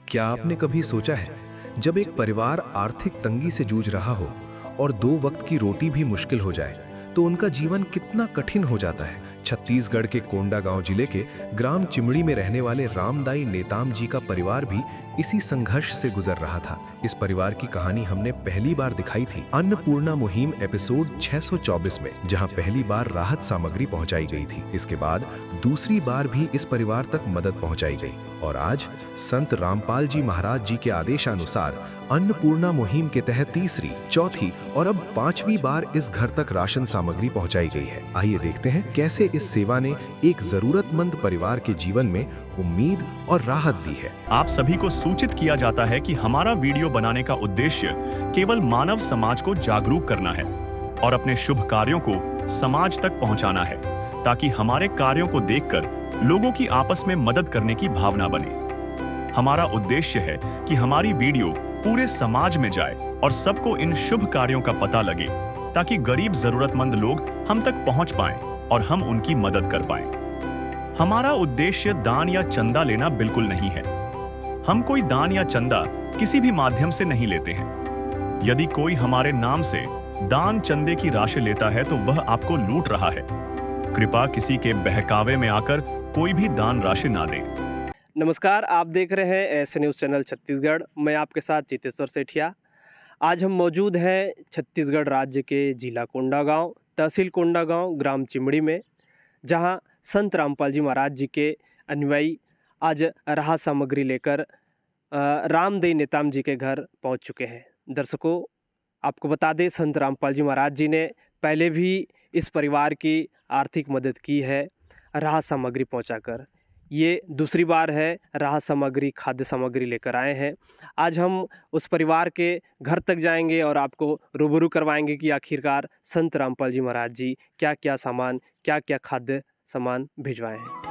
क्या आपने कभी सोचा है, जब एक परिवार आर्थिक तंगी से जूझ रहा हो और 2 वक्त की रोटी भी मुश्किल हो जाए, तो उनका जीवन कितना कठिन हो जाता है। छत्तीसगढ़ के कोंडागांव जिले के ग्राम चिमड़ी में रहने वाले रामदाई नेताम जी का परिवार भी इसी संघर्ष से गुजर रहा था। इस परिवार की कहानी हमने पहली बार दिखाई थी अन्नपूर्णा मुहिम एपिसोड 624 में, जहां पहली बार राहत सामग्री पहुंचाई गई थी। इसके बाद दूसरी बार भी इस परिवार तक मदद पहुंचाई गई और आज संत रामपाल जी महाराज जी के आदेशानुसार अन्नपूर्णा मुहिम के तहत तीसरी, चौथी और अब 5वीं बार इस घर तक राशन सामग्री पहुंचाई गई है। आइए देखते हैं कैसे इस सेवा ने एक जरूरतमंद परिवार के जीवन में उम्मीद और राहत दी है। आप सभी को सूचित किया जाता है कि हमारा वीडियो बनाने का उद्देश्य केवल मानव समाज को जागरूक करना है और अपने शुभ कार्यों को समाज तक पहुंचाना है, ताकि हमारे कार्यों को देखकर लोगों की आपस में मदद करने की भावना बने। हमारा उद्देश्य है कि हमारी वीडियो पूरे समाज में जाए और सबको इन शुभ कार्यों का पता लगे, ताकि गरीब जरूरतमंद लोग हम तक पहुंच पाएं और हम उनकी मदद कर पाएं। हमारा उद्देश्य दान या चंदा लेना बिल्कुल नहीं है। हम कोई दान या चंदा किसी भी माध्यम से नहीं लेते हैं। यदि कोई हमारे नाम से दान चंदे की राशि लेता है तो वह आपको लूट रहा है। कृपया किसी के बहकावे में आकर कोई भी दान राशि ना दें। नमस्कार, आप देख रहे हैं ऐसे न्यूज़ चैनल छत्तीसगढ़। मैं आपके साथ चितेश्वर सेठिया। आज हम मौजूद हैं छत्तीसगढ़ राज्य के जिला कोंडागांव, तहसील कोंडागांव, ग्राम चिमड़ी में, जहां संत रामपाल जी महाराज जी के अनुयायी आज राहत सामग्री लेकर रामदाई नेताम जी के घर पहुंच चुके हैं। दर्शकों, आपको बता दें, संत रामपाल जी महाराज जी ने पहले भी इस परिवार की आर्थिक मदद की है राहत सामग्री पहुंचाकर। ये दूसरी बार है राहत सामग्री, खाद्य सामग्री लेकर आए हैं। आज हम उस परिवार के घर तक जाएंगे और आपको रूबरू करवाएंगे कि आखिरकार संत रामपाल जी महाराज जी क्या क्या सामान, क्या क्या खाद्य सामान भिजवाए हैं।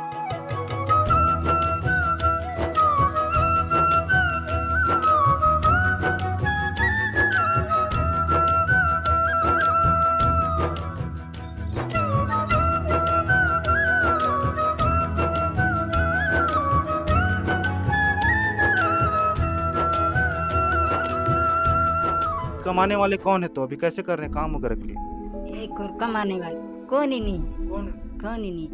कमाने वाले कौन है, तो अभी कैसे कर रहे हैं काम वगैरह के लिए? एक और कमाने वाले कौन ही नहीं,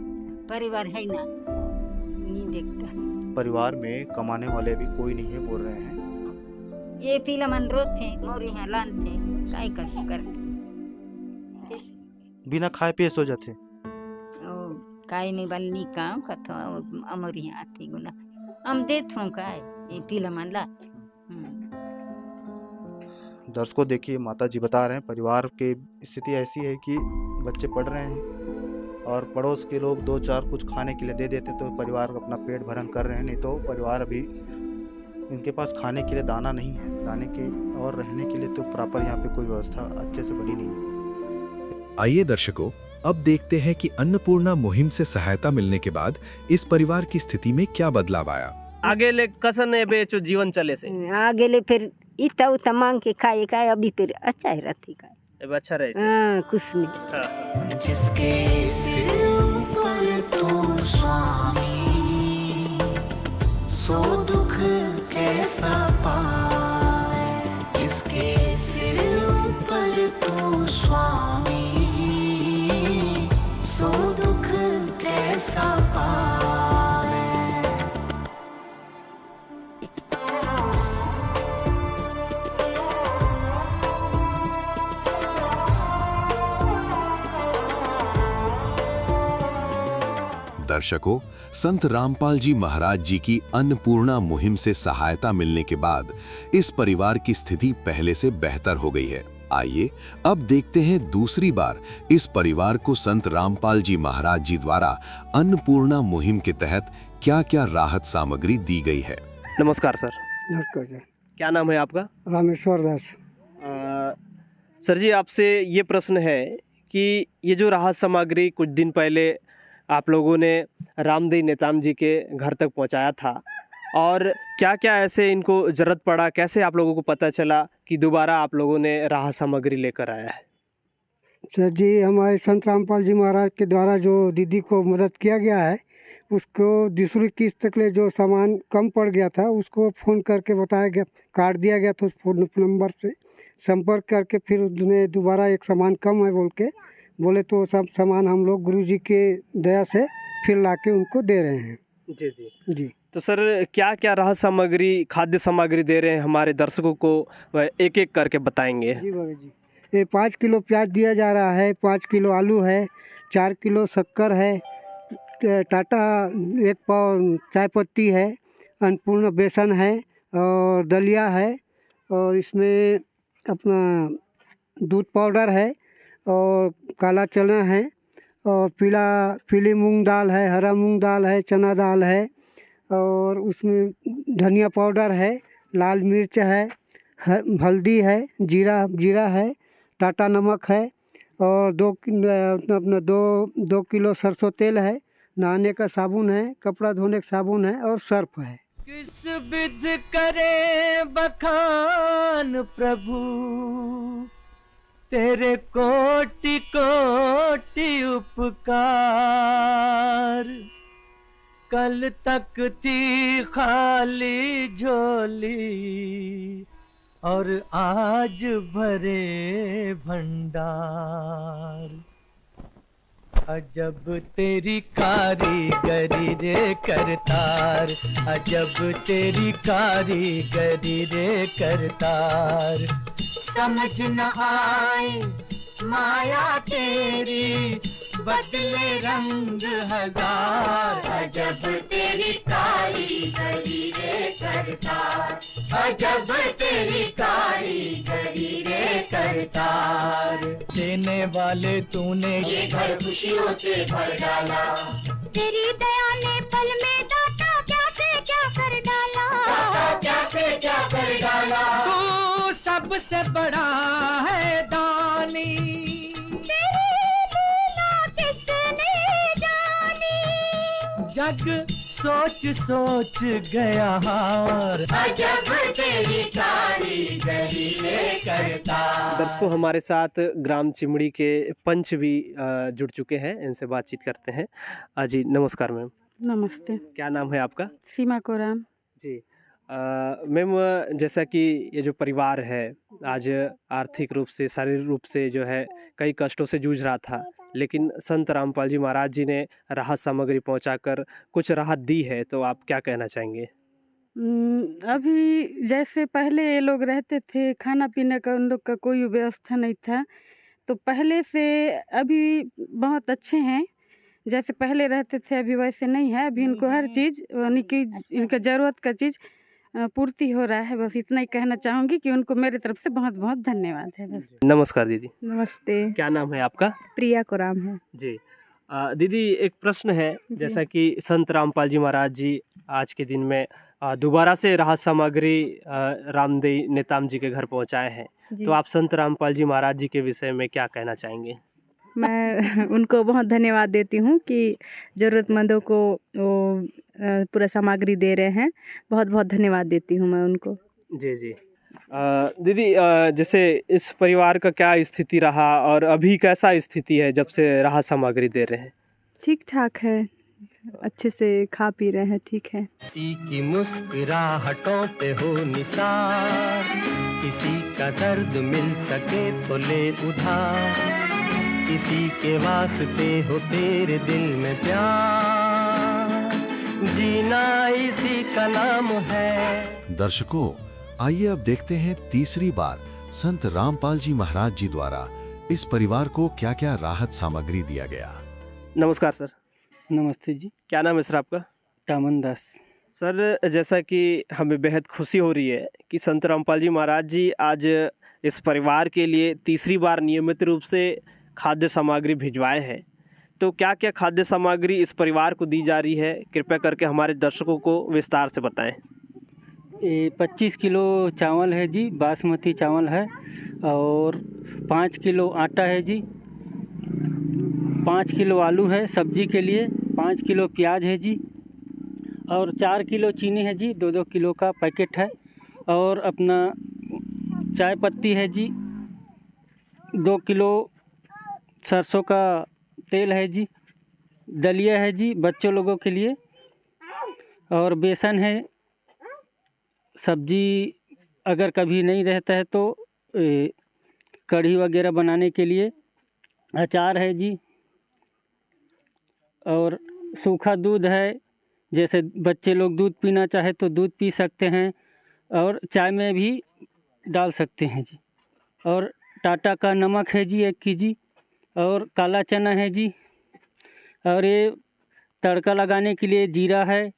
परिवार है ना, नहीं देखता। परिवार में कमाने वाले भी कोई नहीं है बोल रहे हैं। ये पीला मन रोज थे, मोरी यहाँ लान थे, काय करते बिना खाए पिए सो जाते। काय नहीं बननी काम कथो अमोरी यहाँ आती गुना हम देत हूँ काय ये पीला मन ला। दर्शकों देखिए, माता जी बता रहे हैं परिवार की स्थिति ऐसी है कि बच्चे पढ़ रहे हैं और पड़ोस के लोग 2-4 कुछ खाने के लिए दे देते तो परिवार अपना पेट भरण कर रहे हैं। नहीं तो परिवार अभी इनके पास खाने के लिए दाना नहीं है, दाने के और रहने के लिए तो प्रॉपर यहाँ पे कोई व्यवस्था अच्छे से बनी नहीं है। आइए दर्शकों, अब देखते हैं कि अन्नपूर्णा मुहिम से सहायता मिलने के बाद इस परिवार की स्थिति में क्या बदलाव आया। आगे ले कसन बेचो जीवन चले से, आगे ले फिर इतना उतना मांग के खाए काय, अभी फिर अच्छा है रहती काय, अब अच्छा रहे। कुछ नहीं। जिसके सिर ऊपर तू स्वामी, सो दुख कैसा पाए। जिसके सिर ऊपर तू स्वामी, सो दुख कैसा पाए। दर्शकों, संत रामपाल जी महाराज जी की अन्नपूर्णा मुहिम से सहायता मिलने के बाद इस परिवार की स्थिति पहले से बेहतर हो गई है। आइए अब देखते हैं दूसरी बार इस परिवार को संत रामपाल जी महाराज जी द्वारा अन्नपूर्णा मुहिम के तहत क्या-क्या राहत सामग्री दी गई है। नमस्कार सर। नमस्कार जी। क्या नाम है आपका? रामेश्वर दास। सर जी, आपसे ये प्रश्न है कि ये जो राहत सामग्री कुछ दिन पहले आप लोगों ने रामदाई नेताम जी के घर तक पहुंचाया था, और क्या क्या ऐसे इनको ज़रूरत पड़ा, कैसे आप लोगों को पता चला कि दोबारा आप लोगों ने राहत सामग्री लेकर आया है? सर जी, हमारे संत रामपाल जी महाराज के द्वारा जो दीदी को मदद किया गया है, उसको दूसरी किस्त के लिए जो सामान कम पड़ गया था उसको फ़ोन करके बताया गया, काट दिया गया था उस फ़ोन नंबर से संपर्क करके, फिर उसने दोबारा एक सामान कम है बोल के बोले, तो सब सामान हम लोग गुरुजी के दया से फिर लाके उनको दे रहे हैं। जी जी जी तो सर क्या क्या राहत सामग्री, खाद्य सामग्री दे रहे हैं हमारे दर्शकों को, वह एक एक करके बताएंगे। जी बाबा जी, ये 5 किलो प्याज दिया जा रहा है, 5 किलो आलू है, 4 किलो शक्कर है, टाटा 1 पाव चाय पत्ती है, अन्नपूर्ण बेसन है और दलिया है, और इसमें अपना दूध पाउडर है और काला चना है और पीली मूंग दाल है, हरा मूंग दाल है, चना दाल है, और उसमें धनिया पाउडर है, लाल मिर्च है, हल्दी है, जीरा है, टाटा नमक है, और 2 किलो सरसों तेल है, नहाने का साबुन है, कपड़ा धोने का साबुन है और सर्फ है। किस विध करे बखान प्रभु, तेरे कोटि कोटि उपकार। कल तक थी खाली झोली और आज भरे भंडार। अजब तेरी कारीगरी रे करतार, अजब तेरी कारीगरी रे करतार। समझ न आए माया तेरी, बदले रंग हजार। अजब तेरी कारीगरी रे करतार, अजब तेरी कारीगरी रे करतार। देने वाले तूने ये घर खुशियों से भर डाला, तेरी दया ने पल में दाता क्या से क्या कर डाला, दाता क्या से क्या कर डाला। तू सबसे बड़ा है दानी, जग सोच सोच गया हार। अजब तेरी कारीगरी रे करतार। दर्शकों हमारे साथ ग्राम चिमड़ी के पंच भी जुड़ चुके हैं, इनसे बातचीत करते हैं। जी नमस्कार मैम। नमस्ते। क्या नाम है आपका? सीमा कोराम। जी मैम, जैसा कि ये जो परिवार है आज आर्थिक रूप से, शारीरिक रूप से जो है कई कष्टों से जूझ रहा था, लेकिन संत रामपाल जी महाराज जी ने राहत सामग्री पहुंचाकर कुछ राहत दी है, तो आप क्या कहना चाहेंगे? अभी जैसे पहले ये लोग रहते थे, खाना पीने का उन लोग का कोई व्यवस्था नहीं था, तो पहले से अभी बहुत अच्छे हैं। जैसे पहले रहते थे अभी वैसे नहीं है। अभी इनको हर चीज़ यानी कि इनका ज़रूरत का चीज़ पूर्ति हो रहा है। बस इतना ही कहना चाहूँगी कि उनको मेरे तरफ से बहुत बहुत धन्यवाद है। बस। नमस्कार दीदी। नमस्ते। क्या नाम है आपका? प्रिया कोराम है जी। दीदी एक प्रश्न है, जैसा कि संत रामपाल जी महाराज जी आज के दिन में दोबारा से राहत सामग्री रामदेव नेताम जी के घर पहुंचाए हैं, तो आप संत रामपाल जी महाराज जी के विषय में क्या कहना चाहेंगे? मैं उनको बहुत धन्यवाद देती हूँ कि ज़रूरतमंदों को वो पूरा सामग्री दे रहे हैं। बहुत बहुत धन्यवाद देती हूँ मैं उनको। जी जी। दीदी जैसे इस परिवार का क्या स्थिति रहा और अभी कैसा स्थिति है जब से राहत सामग्री दे रहे हैं? ठीक ठाक है, अच्छे से खा पी रहे हैं, ठीक है। किसी की मुस्कुराहटों पे हो निसार, किसी का दर्द मिल सके तो ले उधार, किसी के वास्ते हो तेरे दिल में प्यार, जीना इसी का नाम है। दर्शकों, आइए अब देखते हैं तीसरी बार संत रामपाल जी महाराज जी द्वारा इस परिवार को क्या क्या राहत सामग्री दिया गया। नमस्कार सर। नमस्ते जी। क्या नाम है सर आपका? टामन दास। सर जैसा कि हमें बेहद खुशी हो रही है कि संत रामपाल जी महाराज जी आज इस परिवार के लिए तीसरी बार नियमित रूप से खाद्य सामग्री भिजवाए हैं, तो क्या क्या खाद्य सामग्री इस परिवार को दी जा रही है, कृपया करके हमारे दर्शकों को विस्तार से बताएं। ये 25 किलो चावल है जी, बासमती चावल है, और 5 किलो आटा है जी, 5 किलो आलू है सब्जी के लिए, 5 किलो प्याज है जी, और 4 किलो चीनी है जी, 2-2 किलो का पैकेट है, और अपना चाय पत्ती है जी, 2 किलो सरसों का तेल है जी, दलिया है जी बच्चों लोगों के लिए, और बेसन है। सब्जी अगर कभी नहीं रहता है तो कढ़ी वगैरह बनाने के लिए। अचार है जी, और सूखा दूध है, जैसे बच्चे लोग दूध पीना चाहे तो दूध पी सकते हैं, और चाय में भी डाल सकते हैं जी। और टाटा का नमक है जी 1 केजी, और काला चना है जी, और ये तड़का लगाने के लिए जीरा है,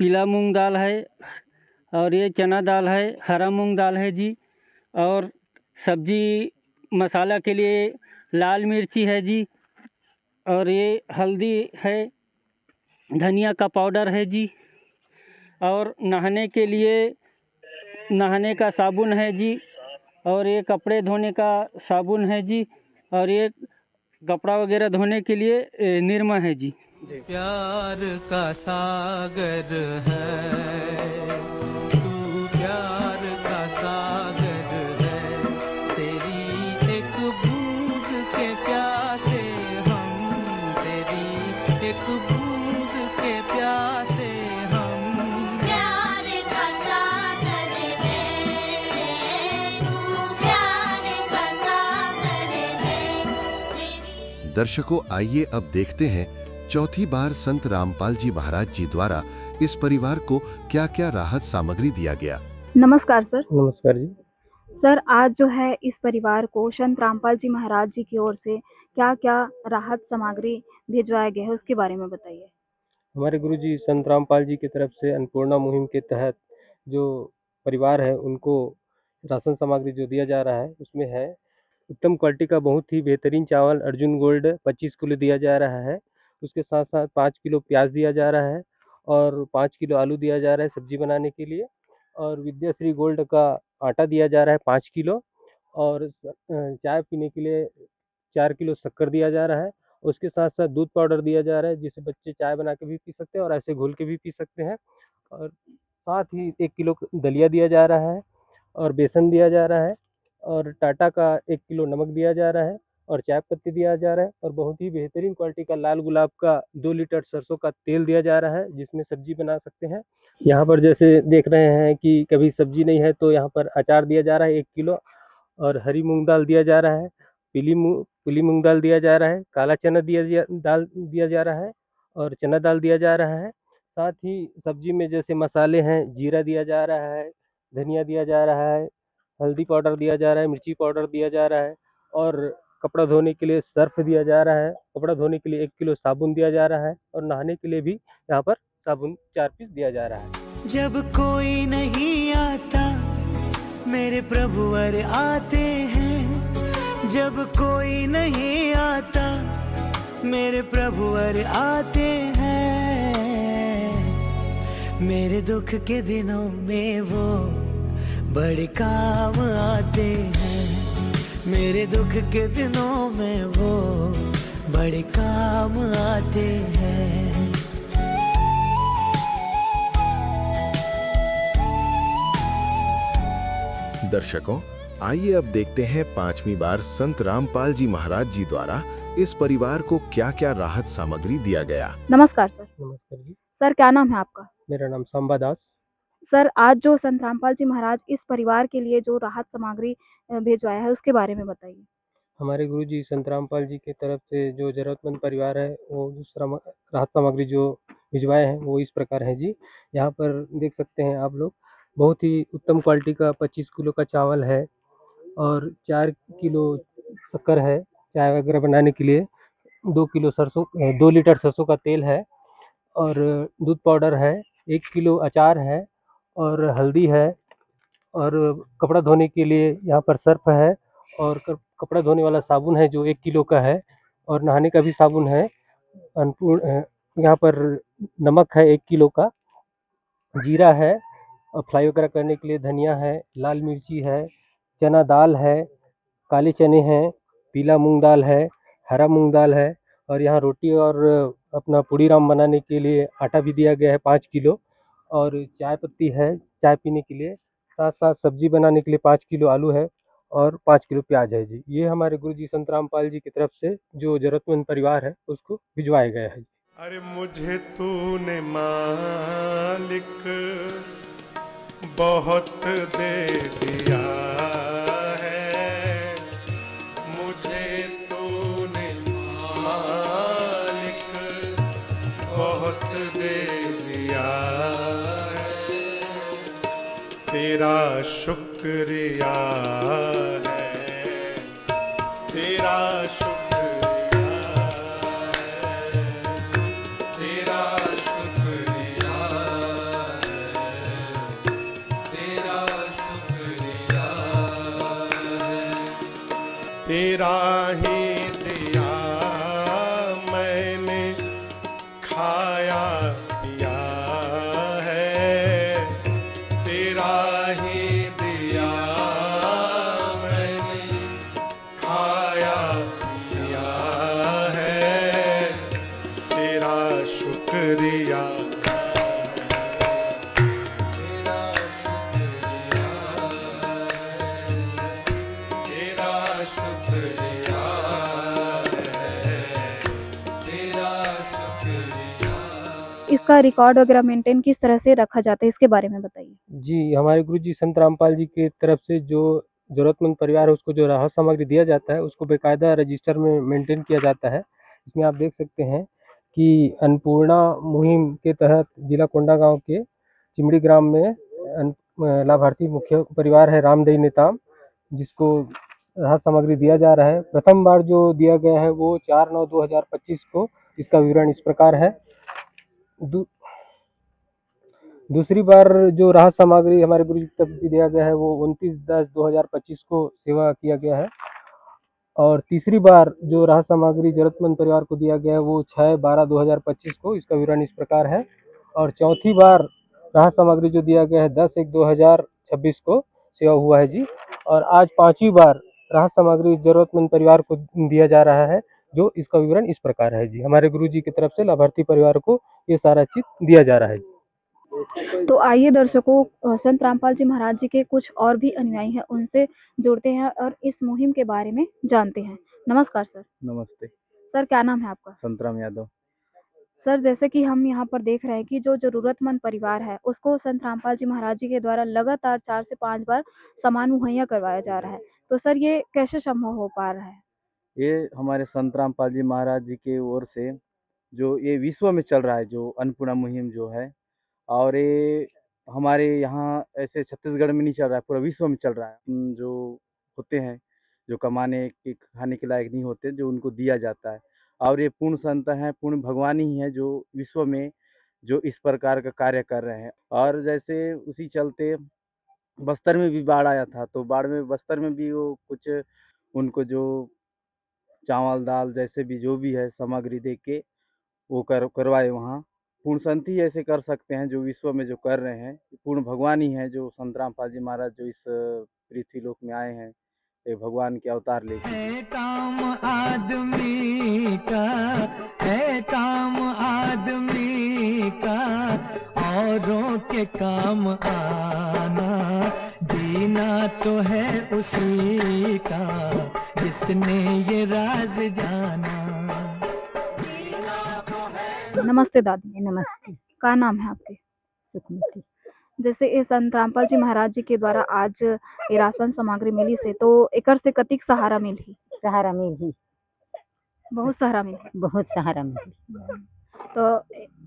पीला मूंग दाल है, और ये चना दाल है, हरा मूंग दाल है जी। और सब्जी मसाला के लिए लाल मिर्ची है जी, और ये हल्दी है, धनिया का पाउडर है जी। और नहाने के लिए नहाने का साबुन है जी, और ये कपड़े धोने का साबुन है जी, और ये कपड़ा वगैरह धोने के लिए निरमा है जी। प्यार का सागर है तू, प्यार का सागर है, तेरी एक बूंद के प्यासे हम, तेरी एक बूंद के प्यासे हम। प्यार का सागर है तू, प्यार का सागर है। दर्शकों, आइए अब देखते हैं चौथी बार संत रामपाल जी महाराज जी द्वारा इस परिवार को क्या क्या राहत सामग्री दिया गया। नमस्कार सर। नमस्कार जी। सर, आज जो है इस परिवार को संत रामपाल जी महाराज जी की ओर से क्या क्या राहत सामग्री भिजवाया गया है, उसके बारे में बताइए। हमारे गुरुजी संत रामपाल जी की तरफ से अन्नपूर्णा मुहिम के तहत जो परिवार है उनको राशन सामग्री जो दिया जा रहा है उसमें है उत्तम क्वालिटी का बहुत ही बेहतरीन चावल अर्जुन गोल्ड 25 किलो दिया जा रहा है। उसके साथ साथ 5 किलो प्याज दिया जा रहा है, और 5 किलो आलू दिया जा रहा है सब्जी बनाने के लिए, और विद्याश्री गोल्ड का आटा दिया जा रहा है 5 किलो, और चाय पीने के लिए 4 किलो शक्कर दिया जा रहा है। उसके साथ साथ दूध पाउडर दिया जा रहा है, जिसे बच्चे चाय बना के भी पी सकते हैं और ऐसे घोल के भी पी सकते हैं। और साथ ही 1 किलो दलिया दिया जा रहा है, और बेसन दिया जा रहा है, और टाटा का 1 किलो नमक दिया जा रहा है, और चाय पत्ती दिया जा रहा है, और बहुत ही बेहतरीन क्वालिटी का लाल गुलाब का 2 लीटर सरसों का तेल दिया जा रहा है, जिसमें सब्जी बना सकते हैं। यहाँ पर जैसे देख रहे हैं कि कभी सब्जी नहीं है तो यहाँ पर अचार दिया जा रहा है 1 किलो, और हरी मूंग दाल दिया जा रहा है, पीली मूंग दाल दिया जा रहा है, काला चना दाल दिया जा रहा है, और चना दाल दिया जा रहा है। साथ ही सब्जी में जैसे मसाले हैं, जीरा दिया जा रहा है, धनिया दिया जा रहा है, हल्दी पाउडर दिया जा रहा है, मिर्ची पाउडर दिया जा रहा है, और कपड़ा धोने के लिए सर्फ दिया जा रहा है। कपड़ा धोने के लिए 1 किलो साबुन दिया जा रहा है, और नहाने के लिए भी यहाँ पर साबुन 4 पीस दिया जा रहा है। जब कोई नहीं आता मेरे प्रभुवर आते हैं, जब कोई नहीं आता मेरे प्रभुवर आते हैं, मेरे दुख के दिनों में वो बड़े काम आते हैं, मेरे दुख के दिनों में वो बड़े काम आते हैं। दर्शकों, आइए अब देखते हैं 5वीं बार संत रामपाल जी महाराज जी द्वारा इस परिवार को क्या क्या राहत सामग्री दिया गया। नमस्कार सर। नमस्कार जी। सर, क्या नाम है आपका? मेरा नाम सांबा दास। सर, आज जो संत रामपाल जी महाराज इस परिवार के लिए जो राहत सामग्री भिजवाया है, उसके बारे में बताइए। हमारे गुरुजी संत रामपाल जी की तरफ से जो जरूरतमंद परिवार है वो दूसरा राहत सामग्री जो भिजवाए हैं वो इस प्रकार है जी। यहाँ पर देख सकते हैं आप लोग, बहुत ही उत्तम क्वालिटी का 25 किलो का चावल है, और 4 किलो शक्कर है चाय वगैरह बनाने के लिए, 2 लीटर सरसों का तेल है, और दूध पाउडर है, 1 किलो अचार है, और हल्दी है, और कपड़ा धोने के लिए यहाँ पर सर्फ है, और कपड़ा धोने वाला साबुन है जो 1 किलो का है, और नहाने का भी साबुन है। यहाँ पर नमक है 1 किलो का, जीरा है, और फ्राई वगैरह करने के लिए धनिया है, लाल मिर्ची है, चना दाल है, काले चने हैं, पीला मूंग दाल है, हरा मूंग दाल है, और यहाँ रोटी और अपना पूड़ी राम बनाने के लिए आटा भी दिया गया है 5 किलो, और चाय पत्ती है चाय पीने के लिए। साथ साथ सब्जी बनाने के लिए 5 किलो आलू है, और 5 किलो प्याज है जी। ये हमारे गुरुजी संत रामपाल जी की तरफ से जो ज़रूरतमंद परिवार है उसको भिजवाया गया है। अरे मुझे तूने मालिक बहुत दे दिया है, मुझे तूने मालिक बहुत दे दिया है, तेरा शुक्रिया है, तेरा शुक्रिया है, तेरा शुक्रिया है, तेरा शुक्रिया है, तेरा ही दिया मैंने खाया पिया है, तेरा ही दिया मैंने खाया पिया है, तेरा शुक्रिया तेरा शुक्रिया तेरा शुक्रिया तेरा शुक्रिया। इसका रिकॉर्ड वगैरह मेंटेन किस तरह से रखा जाता है, इसके बारे में बताइए। जी, हमारे गुरुजी संत रामपाल जी की तरफ से जो ज़रूरतमंद परिवार है उसको जो राहत सामग्री दिया जाता है उसको बेकायदा रजिस्टर में मेंटेन किया जाता है। इसमें आप देख सकते हैं कि अन्नपूर्णा मुहिम के तहत जिला कोंडागांव के चिमड़ी ग्राम में लाभार्थी मुख्य परिवार है रामदई नेताम, जिसको राहत सामग्री दिया जा रहा है। प्रथम बार जो दिया गया है वो 4/9/2025 को। इसका विवरण इस प्रकार है। दूसरी बार जो राहत सामग्री हमारे गुरु जी की तरफ से दिया गया है वो 29/10/2025 को सेवा किया गया है। और तीसरी बार जो राहत सामग्री जरूरतमंद परिवार को दिया गया है वो 6/12/2025 को। इसका विवरण इस प्रकार है। और चौथी बार राहत सामग्री जो दिया गया है 10/1/2026 को सेवा हुआ है जी। और आज 5वीं बार राहत सामग्री जरूरतमंद परिवार को दिया जा रहा है, जो इसका विवरण इस प्रकार है जी। हमारे गुरु जी की तरफ से लाभार्थी परिवार को ये सारा चीज दिया जा रहा है जी। तो आइए दर्शकों, संत रामपाल जी महाराज जी के कुछ और भी अनुयायी हैं, उनसे जुड़ते हैं और इस मुहिम के बारे में जानते हैं। नमस्कार सर। नमस्ते। सर क्या नाम है आपका? संतराम यादव। सर जैसे कि हम यहाँ पर देख रहे हैं कि जो ज़रूरतमंद परिवार है उसको संत रामपाल जी महाराज जी के द्वारा लगातार 4 से 5 बार सामान मुहैया करवाया जा रहा है। तो सर ये कैसे संभव हो पा रहा है? ये हमारे संत रामपाल जी महाराज जी की ओर से जो ये विश्व में चल रहा है, जो अन्नपूर्णा मुहिम जो है, और ये हमारे यहाँ ऐसे छत्तीसगढ़ में नहीं चल रहा है, पूरा विश्व में चल रहा है। जो होते हैं जो कमाने के खाने के लायक नहीं होते, जो उनको दिया जाता है। और ये पूर्ण संत हैं, पूर्ण भगवान ही हैं जो विश्व में जो इस प्रकार का कार्य कर रहे हैं। और जैसे उसी चलते बस्तर में भी बाढ़ आया था, तो बाढ़ में बस्तर में भी वो कुछ उनको जो चावल दाल जैसे भी जो भी है सामग्री दे के वो करवाए वहाँ। पूर्ण संत ही ऐसे कर सकते हैं जो विश्व में जो कर रहे हैं। पूर्ण भगवान ही हैं जो संत रामपाल जी महाराज जो इस पृथ्वी लोक में आए हैं, ये भगवान के अवतार लेके। है काम आदमी का, है काम आदमी का, औरों के काम आना, जीना तो है उसी का जिसने ये राज जाना। नमस्ते दादी। नमस्ते। का नाम है आपके? सुखमती। जैसे ये संत रामपाल जी महाराज जी के द्वारा आज ये राशन सामग्री मिली से, तो एकर से कतिक सहारा मिली? सहारा मिली, बहुत सहारा मिली। बहुत सहारा मिली। तो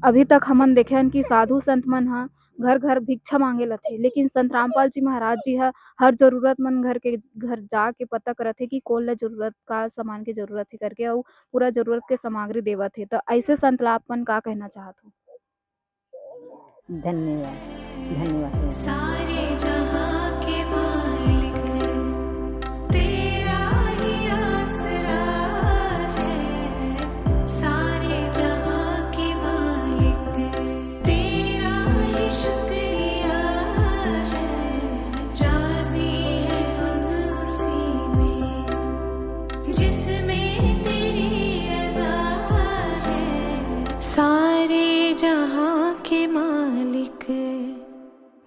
अभी तक हमन देखे हन कि साधु संत मन ह घर घर भिक्षा मांगे लथे, लेकिन संत रामपाल जी महाराज जी हर जरूरतमंद घर जाके पता करत है कि कौन ला जरूरत का सामान के जरूरत है करके, और पूरा जरूरत के सामग्री देवत है। तो ऐसे संत ला आपन का कहना चाहत हो? धन्यवाद। धन्यवाद। सारे जहां के मालिक तेरा ही आसरा है, सारे जहां के मालिक तेरा ही शुक्रिया है, राजी है हम उसी में जिसमें तेरी रज़ा है, सारे जहां के मालिक।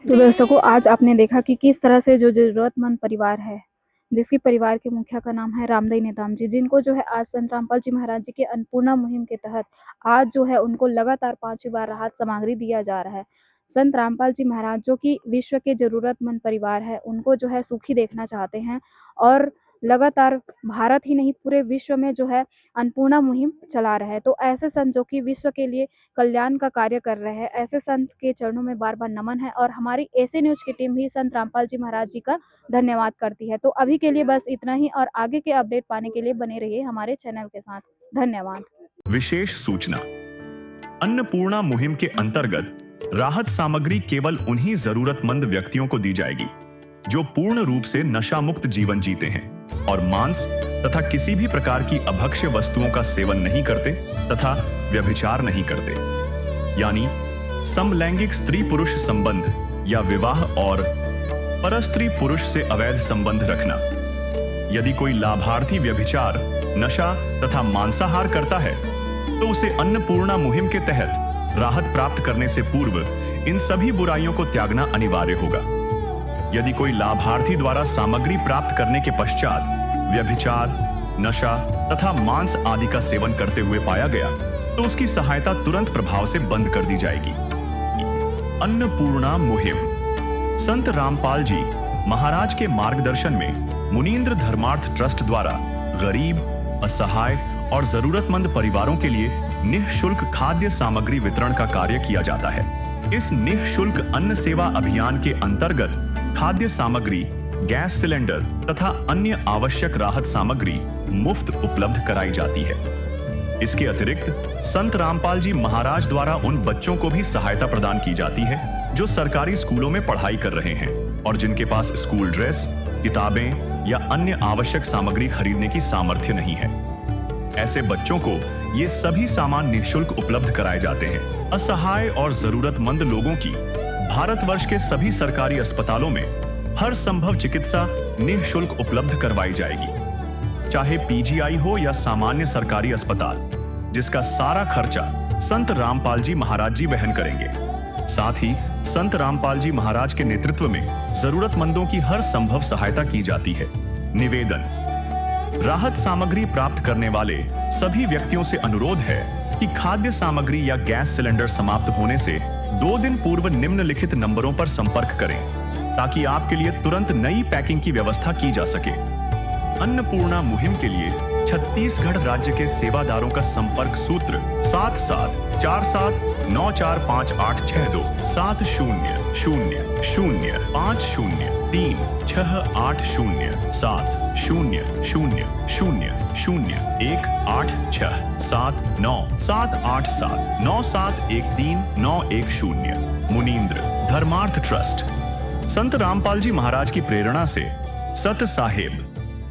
तो दर्शकों, आज आपने देखा कि किस तरह से जो ज़रूरतमंद परिवार है जिसकी परिवार के मुखिया का नाम है रामदई नेताम जी, जिनको जो है आज संत रामपाल जी महाराज जी के अन्नपूर्णा मुहिम के तहत आज जो है उनको लगातार 5वीं बार राहत सामग्री दिया जा रहा है। संत रामपाल जी महाराज जो कि विश्व के जरूरतमंद परिवार है, उनको जो है सुखी देखना चाहते हैं और लगातार भारत ही नहीं पूरे विश्व में जो है अन्नपूर्णा मुहिम चला रहे हैं। तो ऐसे संत जो कि विश्व के लिए कल्याण का कार्य कर रहे हैं, ऐसे संत के चरणों में बार बार नमन है और हमारी एसे न्यूज की टीम भी संत रामपाल जी महाराज जी का धन्यवाद करती है। तो अभी के लिए बस इतना ही और आगे के अपडेट पाने के लिए बने रहिए हमारे चैनल के साथ। धन्यवाद। विशेष सूचना। अन्नपूर्णा मुहिम के अंतर्गत राहत सामग्री केवल उन्हीं जरूरतमंद व्यक्तियों को दी जाएगी जो पूर्ण रूप से नशा मुक्त जीवन जीते हैं और मांस तथा किसी भी प्रकार की अभक्ष्य वस्तुओं का सेवन नहीं करते तथा व्यभिचार नहीं करते, यानी समलैंगिक स्त्री पुरुष संबंध या विवाह और परस्त्री पुरुष से अवैध संबंध रखना। यदि कोई लाभार्थी व्यभिचार, नशा तथा मांसाहार करता है तो उसे अन्नपूर्णा मुहिम के तहत राहत प्राप्त करने से पूर्व इन सभी बुराइयों को त्यागना अनिवार्य होगा। यदि कोई लाभार्थी द्वारा सामग्री प्राप्त करने के पश्चात व्यभिचार, नशा तथा मांस आदि का सेवन करते हुए पाया गया तो उसकी सहायता तुरंत प्रभाव से बंद कर दी जाएगी। अन्नपूर्णा मुहिम। संत रामपाल जी महाराज के मार्गदर्शन में मुनींद्र धर्मार्थ ट्रस्ट द्वारा गरीब, असहाय और जरूरतमंद परिवारों के लिए निःशुल्क खाद्य सामग्री वितरण का कार्य किया जाता है। इस निःशुल्क अन्न सेवा अभियान के अंतर्गत खाद्य सामग्री, गैस सिलेंडर तथा अन्य आवश्यक राहत सामग्री मुफ्त उपलब्ध कराई जाती है। इसके अतिरिक्त संत रामपाल जी महाराज द्वारा उन बच्चों को भी सहायता प्रदान की जाती है जो सरकारी स्कूलों में पढ़ाई कर रहे हैं और जिनके पास स्कूल ड्रेस, किताबें या अन्य आवश्यक सामग्री खरीदने की सामर्थ्य नहीं है। ऐसे बच्चों को ये सभी सामान निःशुल्क उपलब्ध कराए जाते हैं। असहाय और जरूरतमंद लोगों की भारतवर्ष के सभी सरकारी अस्पतालों में हर संभव चिकित्सा निःशुल्क उपलब्ध करवाई जाएगी, चाहे पीजीआई हो या सामान्य सरकारी अस्पताल, जिसका सारा खर्चा संत रामपाल जी महाराज जी वहन करेंगे। साथ ही संत रामपाल जी महाराज के नेतृत्व में जरूरतमंदों की हर संभव सहायता की जाती है। निवेदन। राहत सामग्री प्राप्त करने वाले सभी व्यक्तियों से अनुरोध है कि खाद्य सामग्री या गैस सिलेंडर समाप्त होने से 2 दिन पूर्व निम्नलिखित नंबरों पर संपर्क करें ताकि आपके लिए तुरंत नई पैकिंग की व्यवस्था की जा सके। अन्नपूर्णा मुहिम के लिए छत्तीसगढ़ राज्य के सेवादारों का संपर्क सूत्र 7747945862 7001879787 मुनींद्र धर्मार्थ ट्रस्ट। संत रामपाल जी महाराज की प्रेरणा से सत साहेब